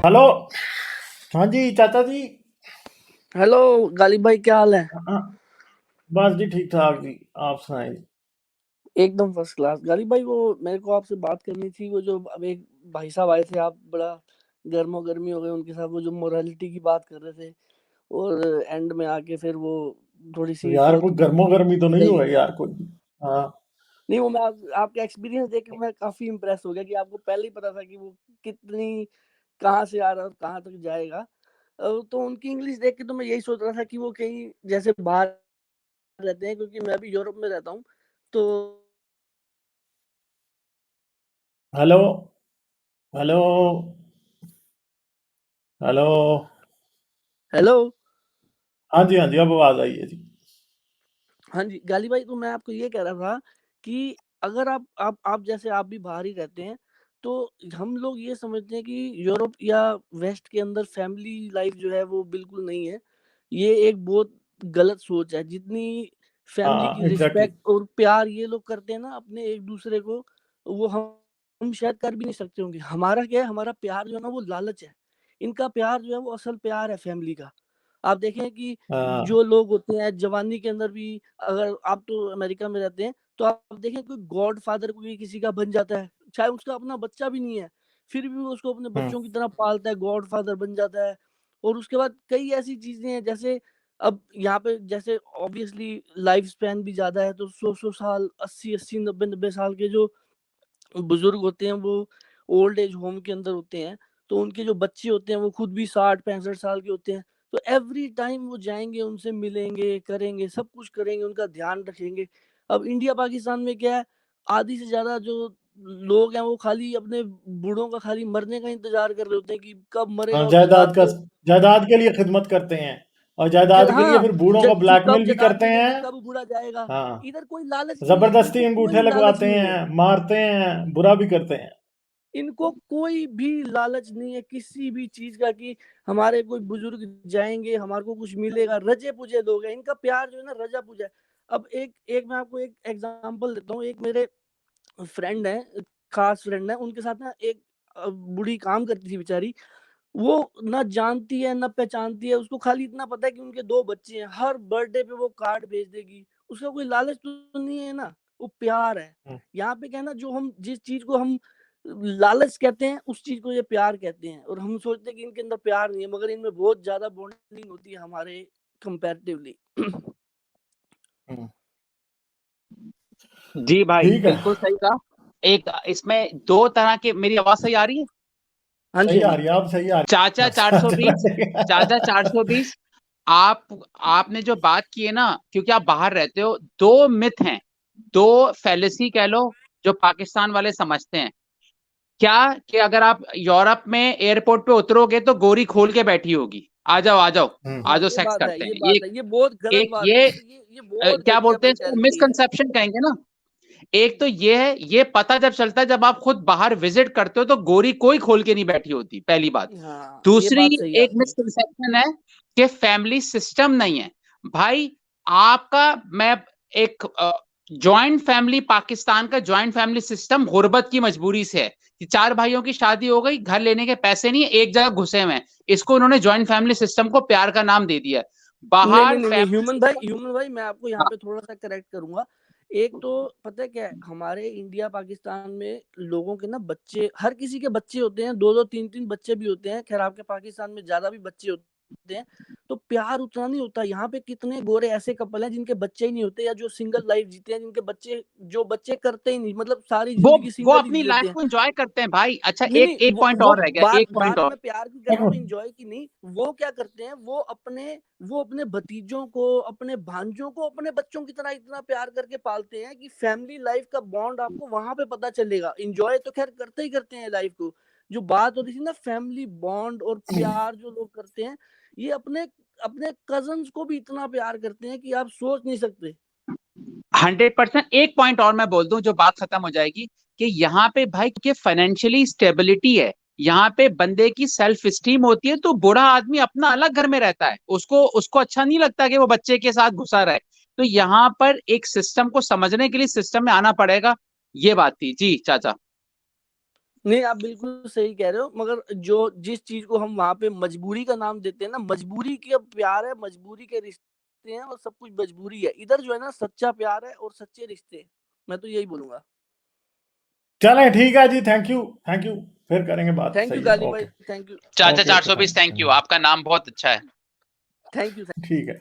Hello. हाँ जी चाचा जी। Hello Ghalib भाई, क्या हाल है? हाँ, बस जी ठीक ठाक जी। आप सुनाए जी। एकदम फर्स्ट क्लास। गालिब भाई, वो मेरे को आपसे बात करनी थी। वो जो अब एक भाई साहब आए थे, आप बड़ा गर्मो गर्मी हो गए उनके साथ। वो जो मोरालिटी की बात कर रहे थे और एंड में आके फिर वो थोड़ी सी यार कोई गर्मो गर्मी तो नहीं सही। हुआ यार कोई। हाँ। नहीं, वो मैं आपका एक्सपीरियंस देख के मैं काफी इम्प्रेस हो गया कि आपको पहले ही पता था कि वो कितनी कहाँ से आ रहा है और कहाँ तक जाएगा। तो उनकी इंग्लिश देख के तो मैं यही सोच रहा था कि वो कहीं जैसे बाहर रहते हैं, क्योंकि मैं भी यूरोप में रहता हूँ। तो हेलो। हेलो। हेलो। हेलो। हाँ जी अब आवाज आई है जी। हाँ जी, गाली भाई, तो मैं आपको ये कह रहा था कि अगर आप जैसे आप भी बाहर ही रहते हैं, तो हम लोग ये समझते हैं कि यूरोप या वेस्ट के अंदर फैमिली लाइफ जो है वो बिल्कुल नहीं है। ये एक बहुत गलत सोच है। जितनी फैमिली हाँ की एग्जैक्टली। रिस्पेक्ट और प्यार ये लोग करते हैं ना अपने एक-दूसरे को, वो हम शायद कर भी नहीं सकते होंगे। हमारा क्या है, हमारा प्यार जो है ना वो लालच है। इनका प्यार जो है वो असल प्यार है फैमिली का। आप देखें कि हाँ। जो लोग होते हैं जवानी के अंदर भी, अगर आप तो अमेरिका में रहते हैं, तो आप देखें कोई गॉडफादर कोई किसी का बन जाता है, चाहे उसका अपना बच्चा भी नहीं है, फिर भी वो उसको अपने हम्म। बच्चों की तरह पालता है, गॉडफादर बन जाता है। और उसके बाद कई ऐसी चीजें हैं, जैसे अब यहाँ पे जैसे ऑब्वियसली लाइफ स्पैन भी ज्यादा है, तो 100-100 साल, 80-80, 90-90 साल के जो बुजुर्ग होते हैं वो ओल्ड एज होम के अंदर होते हैं। तो उनके जो बच्चे होते हैं वो खुद भी 60-65 साल के होते हैं। तो एवरी टाइम वो जाएंगे, उनसे मिलेंगे, करेंगे, सब कुछ करेंगे, उनका ध्यान रखेंगे। अब इंडिया पाकिस्तान में क्या है, आधी से ज्यादा जो लोग हैं वो खाली अपने बूढ़ों का खाली मरने का इंतजार कर रहे होते हैं कि कब हाँ, मरेगा और जायदाद का जताते जायदाद के लिए खिदमत करते हैं और जायदाद के लिए हाँ, फिर बूढ़ों को कि कब ब्लैकमेल भी जता करते देंगे हैं। कि कब बूढ़ा जाएगा। हाँ। इधर कोई लालच नहीं है, जबरदस्ती इनको अंगूठे कोई लालच लगवाते नहीं है। हैं, मारते हैं, बुरा भी करते हैं। इनको कोई भी लालच नहीं है किसी भी चीज का कि हमारे कोई बुजुर्ग जाएंगे, हमारे को कुछ मिलेगा। रजे पुजे लोग हैं, इनका प्यार जो है ना रजा पुजा है। अब एक एक मैं आपको एक एग्जांपल देता हूँ। एक मेरे फ्रेंड है, खास फ्रेंड है, उनके साथ ना एक बूढ़ी काम करती थी बेचारी। वो ना जानती है ना पहचानती है, उसको खाली इतना पता है कि उनके 2 बच्चे हैं, हर बर्थडे पे वो कार्ड भेज देगी। उसका कोई लालच तो नहीं है ना, वो प्यार है। हम्म। यहाँ पे क्या है ना, जो हम जिस चीज को हम लालच कहते हैं उस चीज को ये प्यार कहते हैं, और हम सोचते हैं कि इनके अंदर प्यार नहीं है, मगर इनमें बहुत ज्यादा बॉन्डिंग होती है हमारे कंपैरेटिवली। हम्म। जी भाई, ठीक है। बिल्कुल सही कहा। एक इसमें दो तरह के, मेरी आवाज सही आ रही है? हाँ जी, सही हाँ आ जी। रही है, आप सही आ चाचा रही 420, चाचा 420। आप आपने जो बात की है ना, क्योंकि आप बाहर रहते हो, दो मिथ हैं, दो फैलेसी कह लो, जो पाकिस्तान वाले समझते हैं। क्या कि अगर आप यूरोप में एयरपोर्ट पे उतरोगे तो गोरी खोल के बैठी होगी, आ जाओ आ जाओ, हम्म। आ हाँ, जाओ ये सेक्स बात है, करते ये हैं। ये बात है, ये बहुत गलत एक बात है। ये ये बहुत क्या घटिया बोलते हैं इसको, मेंटेलिटी है। मिसकंसेप्शन कहेंगे ना। एक तो ये है, ये पता जब चलता है जब आप खुद बाहर विजिट करते हो, तो गोरी कोई खोल के नहीं बैठी होती, पहली बात। हाँ, ये दूसरी, बात सही है एक आपकी। मिसकंसेप्शन है कि फैमिली सिस्टम नहीं है। भाई, आपका, मैं एक जॉइंट फैमिली, पाकिस्तान का जॉइंट फैमिली सिस्टम गुर्बत की मजबूरी से है कि चार भाइयों की शादी हो गई, घर लेने के पैसे नहीं है, एक जगह घुसे हुए हैं, इसको उन्होंने जॉइंट फैमिली सिस्टम को प्यार का नाम दे दिया है। नहीं, नहीं, बाहर नहीं, नहीं, फैमिली सिस्टम। ह्यूमन भाई, मैं आपको यहाँ पे थोड़ा-सा करेक्ट करूँगा। एक तो पता है क्या है, हमारे इंडिया पाकिस्तान में लोगों के ना बच्चे, हर किसी के बच्चे होते हैं, 2-2 3-3 बच्चे भी होते हैं। खैर आपके पाकिस्तान में ज़्यादा भी बच्चे होते हैं, तो प्यार उतना नहीं होता। यहाँ पे कितने गोरे ऐसे कपल हैं जिनके बच्चे ही नहीं होते, या जो सिंगल लाइफ जीते हैं, जिनके बच्चे जो बच्चे करते ही नहीं, मतलब सारी वो ज़िंदगी वो सिंगल ही अपनी जी लेते लाइफ हैं। को एंजॉय करते हैं भाई। अच्छा, नहीं, एक नहीं, एक पॉइंट वो और रह गया, बात एक पॉइंट बात और। मैं प्यार की कर एक रहा हूँ, मिनट। एन्जॉय की नहीं। वो क्या करते हैं, वो अपने भतीजों को, अपने भांजों को अपने बच्चों की तरह इतना प्यार करके पालते हैं कि फैमिली लाइफ का बॉन्ड आपको वहाँ पे पता चलेगा। एन्जॉय तो खैर करते ही करते हैं लाइफ को। जो बात होती थी ना फैमिली बॉन्ड और प्यार जो लोग करते हैं, ये अपने अपने कज़िन्स को भी इतना प्यार करते हैं कि आप सोच नहीं सकते। 100%। एक पॉइंट और मैं बोल दूं, जो बात खत्म हो जाएगी, कि यहाँ पे भाई कि फाइनेंशियली स्टेबिलिटी है, यहाँ पे बंदे की सेल्फ स्टीम होती है, तो बूढ़ा आदमी अपना अलग घर में रहता है, उसको उसको अच्छा नहीं लगता कि वो बच्चे के साथ घुसा रहे। तो यहाँ पर एक सिस्टम को समझने के लिए सिस्टम में आना पड़ेगा। ये बात थी जी चाचा। नहीं, आप बिल्कुल सही कह रहे हो, मगर जिस चीज को हम वहां पे मजबूरी का नाम देते हैं ना, मजबूरी का प्यार है, मजबूरी के रिश्ते हैं और सब कुछ मजबूरी है। इधर जो है ना सच्चा प्यार है और सच्चे रिश्ते। मैं तो यही बोलूंगा। चलें, ठीक है जी, थैंक यू, फिर करेंगे बात। थैंक यू सही है, गाली भाई, ओके थैंक यू, चाचा ओके, 420 थैंक यू, आपका नाम बहुत अच्छा है। Thank you. ठीक है।